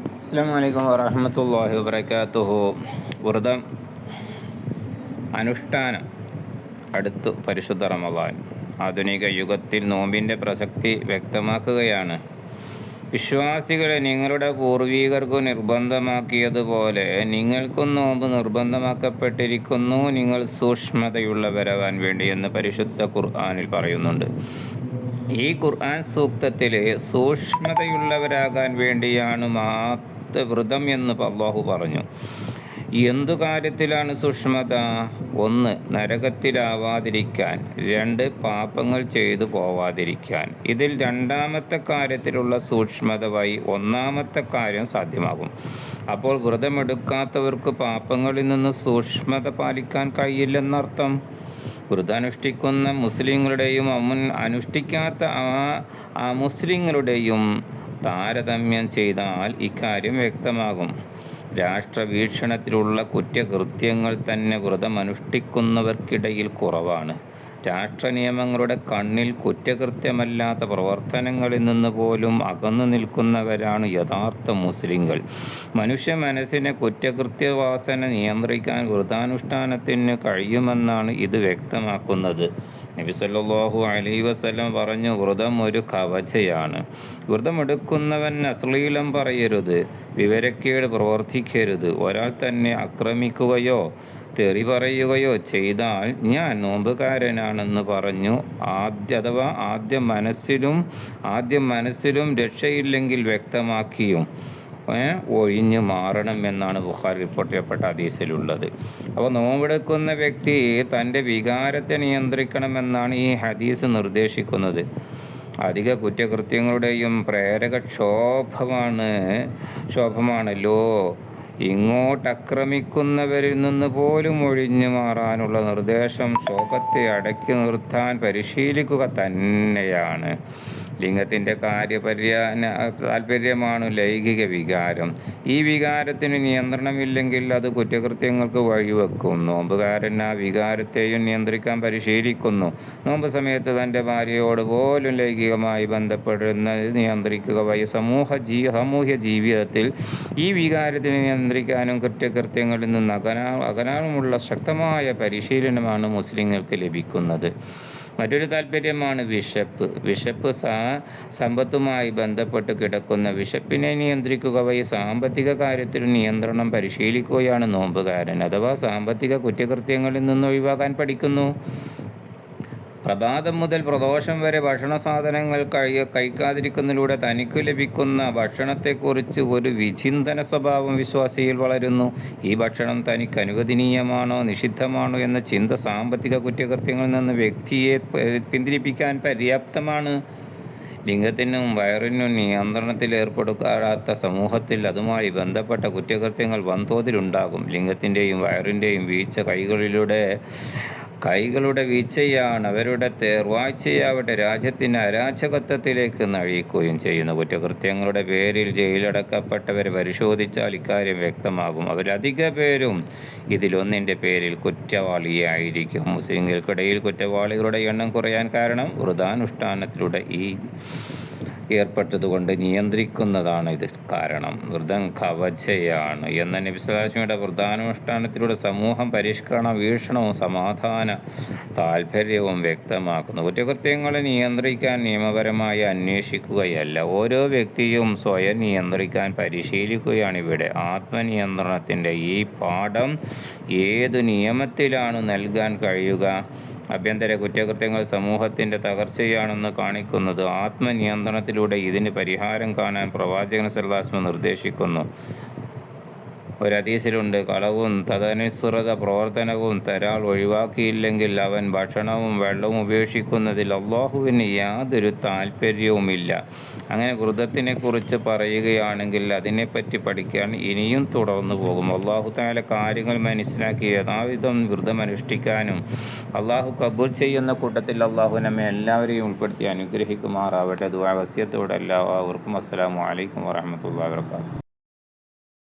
അസ്സലാമു അലൈക്കും വറഹ്മത്തുള്ളാഹി വബറകാതുഹു. വ്രതം അനുഷ്ഠാനം അടുത്തു പരിശുദ്ധ റമളാൻ. ആധുനിക യുഗത്തിൽ നോമ്പിൻ്റെ പ്രസക്തി വ്യക്തമാക്കുകയാണ്. വിശ്വാസികളെ, നിങ്ങളുടെ പൂർവികർക്കു നിർബന്ധമാക്കിയതുപോലെ നിങ്ങൾക്കും നോമ്പ് നിർബന്ധമാക്കപ്പെട്ടിരിക്കുന്നു, നിങ്ങൾ സൂക്ഷ്മതയുള്ളവരാകാൻ വേണ്ടി എന്ന് പരിശുദ്ധ ഖുർആനിൽ പറയുന്നുണ്ട്. ഈ ഖുർആൻ സൂക്തത്തിൽ സൂക്ഷ്മതയുള്ളവരാകാൻ വേണ്ടിയാണ് വ്രതം എന്ന് അല്ലാഹു പറഞ്ഞു. എന്തു കാര്യത്തിലാണ് സൂക്ഷ്മത? 1. നരകത്തിലാവാതിരിക്കാൻ. 2. പാപങ്ങൾ ചെയ്തു പോവാതിരിക്കാൻ. ഇതിൽ രണ്ടാമത്തെ കാര്യത്തിലുള്ള സൂക്ഷ്മത വഴി ഒന്നാമത്തെ കാര്യം സാധ്യമാകും. അപ്പോൾ വ്രതമെടുക്കാത്തവർക്ക് പാപങ്ങളിൽ നിന്ന് സൂക്ഷ്മത പാലിക്കാൻ കഴിയില്ലെന്നർത്ഥം. വ്രതാനുഷ്ഠിക്കുന്ന മുസ്ലിങ്ങളുടെയും അനുഷ്ഠിക്കാത്ത മുസ്ലിങ്ങളുടെയും താരതമ്യം ചെയ്താൽ ഇക്കാര്യം വ്യക്തമാകും. രാഷ്ട്രവീക്ഷണത്തിലുള്ള കുറ്റകൃത്യങ്ങൾ തന്നെ വ്രതമനുഷ്ഠിക്കുന്നവർക്കിടയിൽ കുറവാണ്. രാഷ്ട്രനിയമങ്ങളുടെ കണ്ണിൽ കുറ്റകൃത്യമല്ലാത്ത പ്രവർത്തനങ്ങളിൽ നിന്ന് പോലും അകന്നു നിൽക്കുന്നവരാണ് യഥാർത്ഥ മുസ്ലിങ്ങൾ. മനുഷ്യ മനസ്സിനെ കുറ്റകൃത്യവാസന നിയന്ത്രിക്കാൻ വ്രതാനുഷ്ഠാനത്തിന് കഴിയുമെന്നാണ് ഇത് വ്യക്തമാക്കുന്നത്. നബി സല്ലല്ലാഹു അലൈഹി വസല്ലം പറഞ്ഞു, വ്രതം ഒരു കവചയാണ്. വ്രതമെടുക്കുന്നവൻ അശ്ലീലം പറയരുത്, വിവരക്കേട് പ്രവർത്തിക്കരുത്. ഒരാൾ തന്നെ ആക്രമിക്കുകയോ തെറി പറയുകയോ ചെയ്താൽ ഞാൻ നോമ്പുകാരനാണെന്ന് പറഞ്ഞു ആദ്യം മനസ്സിലും രക്ഷയില്ലെങ്കിൽ വ്യക്തമാക്കിയും ഒഴിഞ്ഞു മാറണം എന്നാണ് ബുഖാരി റിപ്പോർട്ട് ചെയ്യപ്പെട്ട ഹദീസിലുള്ളത്. അപ്പോൾ നോമ്പെടുക്കുന്ന വ്യക്തി തൻ്റെ വികാരത്തെ നിയന്ത്രിക്കണമെന്നാണ് ഈ ഹദീസ് നിർദ്ദേശിക്കുന്നത്. അധിക കുറ്റകൃത്യങ്ങളുടെയും പ്രേരക ക്ഷോഭമാണല്ലോ ഇങ്ങോട്ടാക്രമിക്കുന്നവരിൽ നിന്ന് പോലും ഒഴിഞ്ഞു മാറാനുള്ള നിർദ്ദേശം ശോഭത്തെ അടക്കി നിർത്താൻ പരിശീലിക്കുക തന്നെയാണ്. ലിംഗത്തിൻ്റെ താല്പര്യമാണ് ലൈംഗിക വികാരം. ഈ വികാരത്തിന് നിയന്ത്രണമില്ലെങ്കിൽ അത് കുറ്റകൃത്യങ്ങൾക്ക് വഴിവെക്കും. നോമ്പുകാരൻ ആ വികാരത്തെയും നിയന്ത്രിക്കാൻ പരിശീലിക്കുന്നു. നോമ്പ് സമയത്ത് തൻ്റെ ഭാര്യയോട് പോലും ലൈംഗികമായി ബന്ധപ്പെടുന്നത് നിയന്ത്രിക്കുക വഴി സാമൂഹ്യ ജീവിതത്തിൽ ഈ വികാരത്തിന് നിയന്ത്രിക്കാനും കുറ്റകൃത്യങ്ങളിൽ നിന്ന് അകലാനുമുള്ള ശക്തമായ പരിശീലനമാണ് മുസ്ലിങ്ങൾക്ക് ലഭിക്കുന്നത്. മറ്റൊരു താല്പര്യമാണ് വിശപ്പ് സമ്പത്തുമായി ബന്ധപ്പെട്ട് കിടക്കുന്ന വിശപ്പിനെ നിയന്ത്രിക്കുക വഴി സാമ്പത്തിക കാര്യത്തിൽ നിയന്ത്രണം പരിശീലിക്കുകയാണ് നോമ്പുകാരൻ. അഥവാ സാമ്പത്തിക കുറ്റകൃത്യങ്ങളിൽ നിന്ന് ഒഴിവാക്കാൻ പഠിക്കുന്നു. പ്രഭാതം മുതൽ പ്രദോഷം വരെ ഭക്ഷണ സാധനങ്ങൾ കഴിക്കാതിരിക്കുന്നതിലൂടെ തനിക്ക് ലഭിക്കുന്ന ഭക്ഷണത്തെക്കുറിച്ച് ഒരു വിചിന്തന സ്വഭാവം വിശ്വാസിയിൽ വളരുന്നു. ഈ ഭക്ഷണം തനിക്ക് അനുവദനീയമാണോ നിഷിദ്ധമാണോ എന്ന ചിന്ത സാമ്പത്തിക കുറ്റകൃത്യങ്ങളിൽ നിന്ന് വ്യക്തിയെ പിന്തിരിപ്പിക്കാൻ പര്യാപ്തമാണ്. ലിംഗത്തിനും വയറിനും നിയന്ത്രണത്തിൽ ഏർപ്പെടുത്താത്ത സമൂഹത്തിൽ അതുമായി ബന്ധപ്പെട്ട കുറ്റകൃത്യങ്ങൾ വൻതോതിലുണ്ടാകും. ലിംഗത്തിൻ്റെയും വയറിൻ്റെയും വീഴ്ച കൈകളുടെ വീഴ്ചയാണ്. അവരുടെ തേർവാഴ്ചയാവട്ടെ രാജ്യത്തിൻ്റെ അരാജകത്വത്തിലേക്ക് നയിക്കുകയും ചെയ്യുന്നു. കുറ്റകൃത്യങ്ങളുടെ പേരിൽ ജയിലടക്കപ്പെട്ടവരെ പരിശോധിച്ചാൽ ഇക്കാര്യം വ്യക്തമാകും. അവരധിക പേരും ഇതിലൊന്നിൻ്റെ പേരിൽ കുറ്റവാളിയായിരിക്കും. മുസ്ലിങ്ങൾക്കിടയിൽ കുറ്റവാളികളുടെ എണ്ണം കുറയാൻ കാരണം വ്രതാനുഷ്ഠാനത്തിലൂടെ ഏർപ്പെട്ടതുകൊണ്ട് നിയന്ത്രിക്കുന്നതാണ് ഇത് കാരണം. വ്രതം കവചയാണ് എന്ന നബി സല്ലല്ലാഹു അലൈഹി വസല്ലമയുടെ വ്രതാനുഷ്ഠാനത്തിലൂടെ സമൂഹം പരിഷ്കരണ വീക്ഷണവും സമാധാന താല്പര്യവും വ്യക്തമാക്കുന്നു. കുറ്റകൃത്യങ്ങളെ നിയന്ത്രിക്കാൻ നിയമപരമായി അന്വേഷിക്കുകയല്ല, ഓരോ വ്യക്തിയും സ്വയം നിയന്ത്രിക്കാൻ പരിശീലിക്കുകയാണ് ഇവിടെ. ആത്മനിയന്ത്രണത്തിൻ്റെ ഈ പാഠം ഏതു നിയമത്തിലാണ് നൽകാൻ കഴിയുക? ആഭ്യന്തര കുറ്റകൃത്യങ്ങൾ സമൂഹത്തിൻ്റെ തകർച്ചയാണെന്ന് കാണിക്കുന്നത് ആത്മനിയന്ത്രണത്തിലൂടെ ഇതിന് പരിഹാരം കാണാൻ പ്രവാചകൻ സല്ലല്ലാഹു അലൈഹി വസല്ലം നിർദ്ദേശിക്കുന്നു. ഒരു ഹദീസിലുണ്ട്, കളവും തദനുസൃത പ്രവർത്തനവും ഒരാൾ ഒഴിവാക്കിയില്ലെങ്കിൽ അവൻ ഭക്ഷണവും വെള്ളവും ഉപേക്ഷിക്കുന്നതിൽ അല്ലാഹുവിന് യാതൊരു താല്പര്യവുമില്ല. അങ്ങനെ വ്രതത്തിനെക്കുറിച്ച് പറയുകയാണെങ്കിൽ അതിനെപ്പറ്റി പഠിക്കാൻ ഇനിയും തുടർന്നു പോകും. അല്ലാഹു തആല കാര്യങ്ങൾ മനസ്സിലാക്കി യഥാവിധം വ്രതമനുഷ്ഠിക്കാനും അല്ലാഹു കബൂൽ ചെയ്യുന്ന കൂട്ടത്തിൽ അല്ലാഹു നമ്മെ എല്ലാവരെയും ഉൾപ്പെടുത്തി അനുഗ്രഹിക്കുമാറാവട്ടെ. ദുആ വസിയത്തോടെ എല്ലാവർക്കും അസ്സലാമു അലൈക്കും വറഹ്മത്തുള്ളാഹി വബറകാതുഹു.